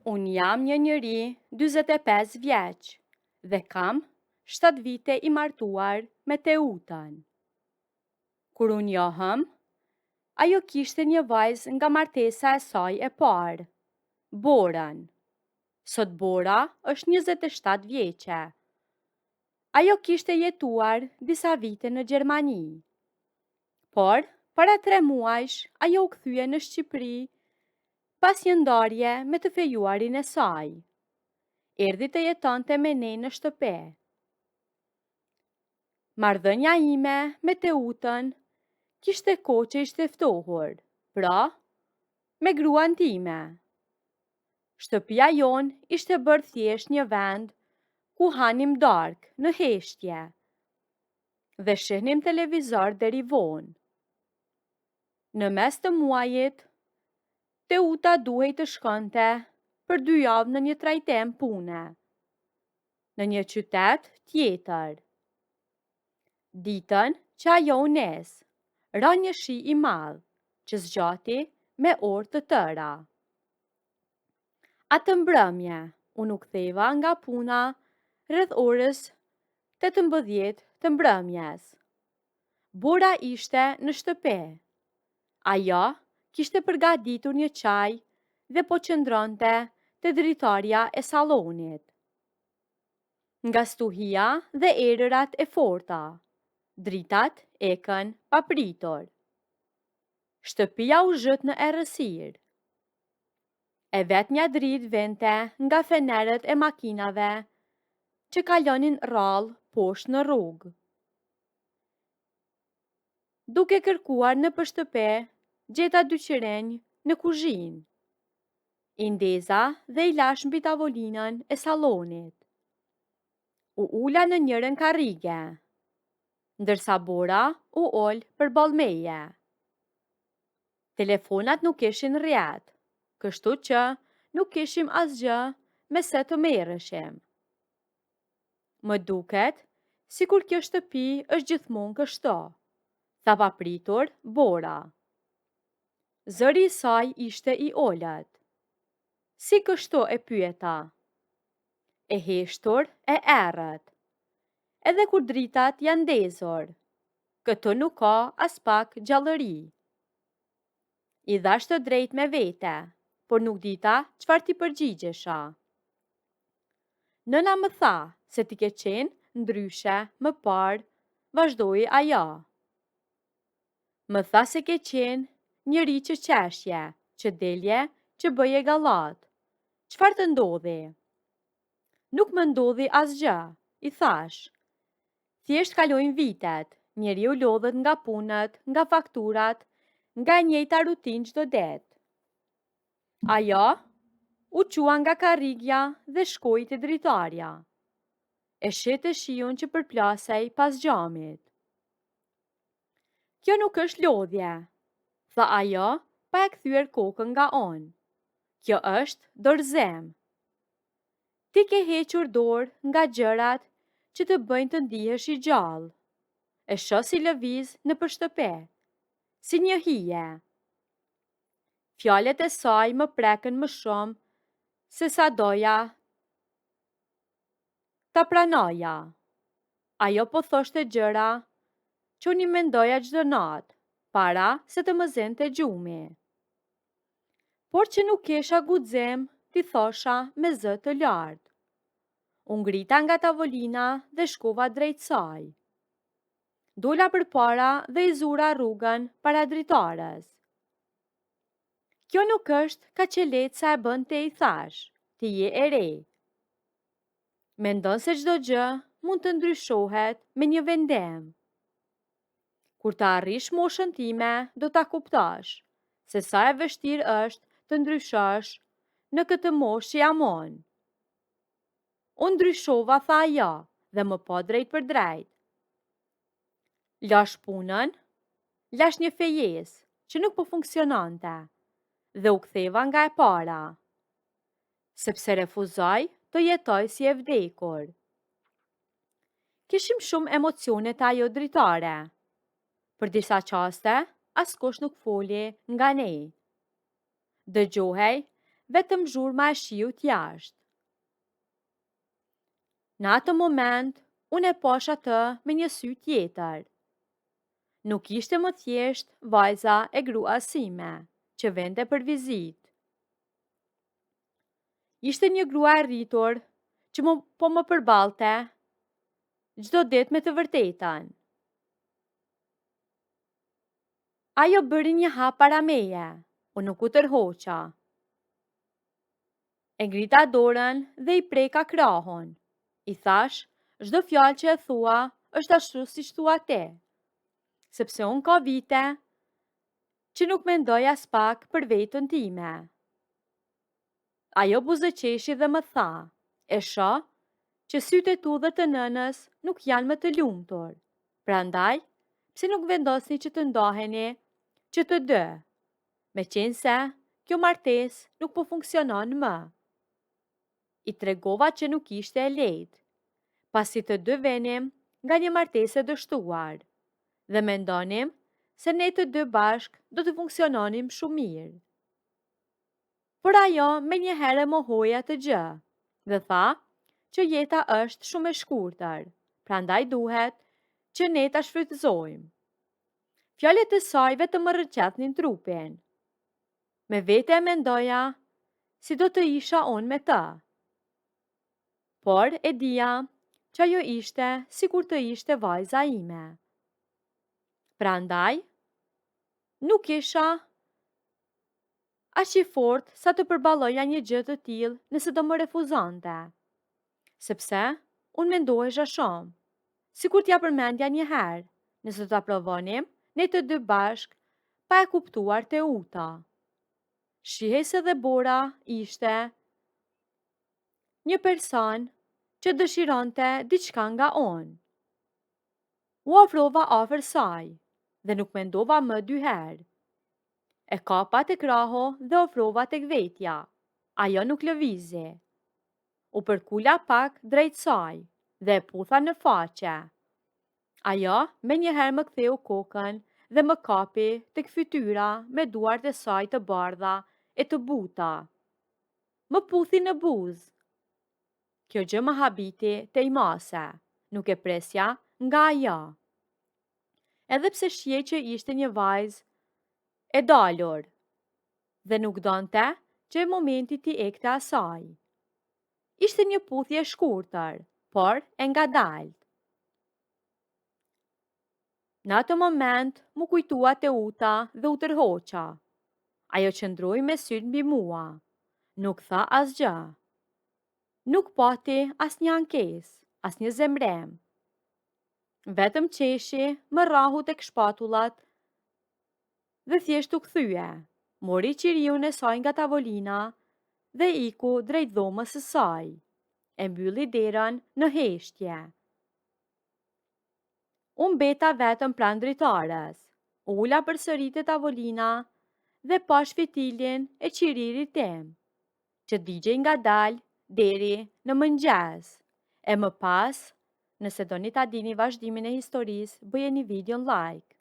Unë jam një njëri 45 vjeç dhe kam 7 vite i martuar me Teutën. Kur unë johëm, ajo kishte një vajzë nga martesa e saj e parë, Borën. Sot Bora është 27 vjeqe. Ajo kishte jetuar disa vite në Gjermani. Por, para 3 muajsh, ajo u kthye në Shqipëri pas një ndarje me të fejuarin e saj. Erdhi të jetonte me ne në shtëpi. Marrëdhënia ime me Teutën kishte kohë që ishte ftohur, pra, me gruan time. Shtëpia jon ishte bërë thjesht një vend ku hanim darkë në heshtje dhe shihnim televizor deri vonë. Në mes të muajit, Teuta duhej të shkonte për 2 javë në një trajtim pune, në një qytet tjetër. Ditën që ajo u nis, ra një shi i madh, që zgjati me orë të tëra. Atë mbrëmje, unë u ktheva nga puna rreth orës 18 të mbrëmjes. Bora ishte në shtëpi. Ajo kishte përgatitur një çaj dhe po qëndronte te dritarja e sallonit. Nga stuhia dhe erërat e forta, dritat ekën papritur. Shtëpia u zhët në errësirë. E vetmja dritë vente nga fenerët e makinave që kalonin rrallë poshtë në rrugë. Duke kërkuar në shtëpi, gjeta 2 qirenj në kuzhinë. I ndeza dhe i lash mbi tavolinën e sallonit. U ula në njërin karrige, ndërsa Bora u ol përballë meje. Telefonat nuk ishin rrjet, kështu që nuk kishim asgjë me se të merreshim. Më duket sikur kjo shtëpi është gjithmonë kështu, tha papritur Bora. Zëri i saj ishte i olet. Si kështu e pyeta? E heshtur e errët. Edhe kur dritat janë ndezur, këtu nuk ka as pak gjallëri. I dhash të drejt me vete, por nuk dita çfarë t'i përgjigjesha. Nëna më tha se ti ke qenë ndryshe më parë, vazhdoi ajo. Më tha se ke qenë njëri që qeshje, që delje, që bëje gallat. Çfarë të ndodhi? Nuk më ndodhi asgjë, i thash. Thjesht kalojnë vitet, njeriu lodhet nga punët, nga fakturat, nga e njëjta rutinë çdo ditë. Ajo u qua nga karrigja dhe shkoi te dritarja. E shete shiun që përplasej pas xhamit. Kjo nuk është lodhje, tha ajo pa e kthyer kokën nga on. Kjo është dorëzim. Ti ke hequr dorë nga gjërat që të bëjnë të ndihesh i gjallë. E shoh si lëviz në shtëpi, si një hije. Fjalët e saj më prekën më shumë se sa doja ta pranoja. Ajo po thoshte gjëra që unë i mendoja çdo natë, para se të më zente gjumi. Por që nuk kesha guxim t'i thosha me zë të lartë. Unë ngrita nga tavolina dhe shkova drejt saj. Dola përpara dhe i zura rrugën para dritares. Kjo nuk është kaq e lehtë sa e bën ti, i thash, ti je e re. Mendon se çdo gjë mund të ndryshohet me një vendim. Kur të arrish moshën time, do ta kuptosh se sa e vështirë është të ndryshosh në këtë moshë që jam unë. Unë ndryshova, tha ajo, dhe më pa drejt për drejt. Lash punën, lash një fejes që nuk po funksionante dhe u ktheva nga e para, sepse refuzoj të jetoj si e vdekur. Kishim shumë emocione të ajo dritare. Për disa qaste, askush nuk foli nga ne. Dëgjohej vetëm zhurma e shiut jashtë. Në atë moment, unë e pash atë me një sy tjetër. Nuk ishte më thjesht vajza e gruas sime, që vente për vizitë. Ishte një grua e rritur që po më përballte çdo ditë me të vërtetën. Ajo bëri një hap para meje, unë nuk u tërhoqa. E ngrita dorën dhe i preka krahun. I thash, çdo fjalë që e thua është ashtu siç thua ti, sepse unë ka vite që nuk mendoj as pak për veten time. Ajo buzëqeshi dhe më tha, e shoh që sytë e tu dhe të nënës nuk janë më të lumtur. Prandaj, pse nuk vendosni që të ndaheni që të dy, me qenë se kjo martesë nuk po funksionon më. I tregova që nuk ishte e lehtë, pasi të dy venim nga një martesë e dështuar, dhe mendonim se ne të dy bashk do të funksiononim shumë mirë. Por ajo me një herë mohoi atë gjë, dhe tha që jeta është shumë e shkurtër, prandaj duhet që ne ta shfrytëzojmë. Fjalët e saj vetëm më rrëqetnin trupin. Me vete e mendoja si do të isha unë me të. Por e dija që ajo ishte sikur të ishte vajza ime. Prandaj, nuk isha aq i fortë sa të përballoja një gjë të tillë nëse do më refuzonte. Sepse unë mendohesha shumë, sikur t'ja përmendja një herë, nëse ta provonim ne të dy bashk pa e kuptuar te uta. Shihej se dhe Bora ishte një person që dëshironte diçka nga unë. U ofrova afër saj dhe nuk mendova më dy herë. E kapa tek krahu dhe ofrova tek vetja. Ajo nuk lëvizi. U përkula pak drejt saj dhe e putha në faqe. Ajo me njëherë më ktheu kokën dhe më kapi tek fytyra me duart e saj të bardha e të buta. Më puthi në buzë. Kjo gjë më habiti te i mase, nuk e presja nga ajo. Edhe pse shihej që ishte një vajzë e dalur, dhe nuk donte që e momenti t'i ekte asaj. Ishte një puthje e shkurtër, por e ngadalt. Në atë moment, mu kujtua te uta dhe u tërhoqa. Ajo qëndroi me sytë mbi mua. Nuk tha asgjë. Nuk pati as një ankesë, as një zemrem. Vetëm qeshi më rrahu tek shpatullat dhe thjesht u kthye. Mori qiriun e saj nga tavolina dhe iku drejt dhomës së saj. E mbylli derën në heshtje. Unë beta vetëm pranë dritares. Ula përsëri te tavolina dhe pash fitilin e qiririt tim, që digjej ngadalë deri në mëngjes. E më pas, nëse doni ta dini vazhdimin e historisë, bëjeni videon like.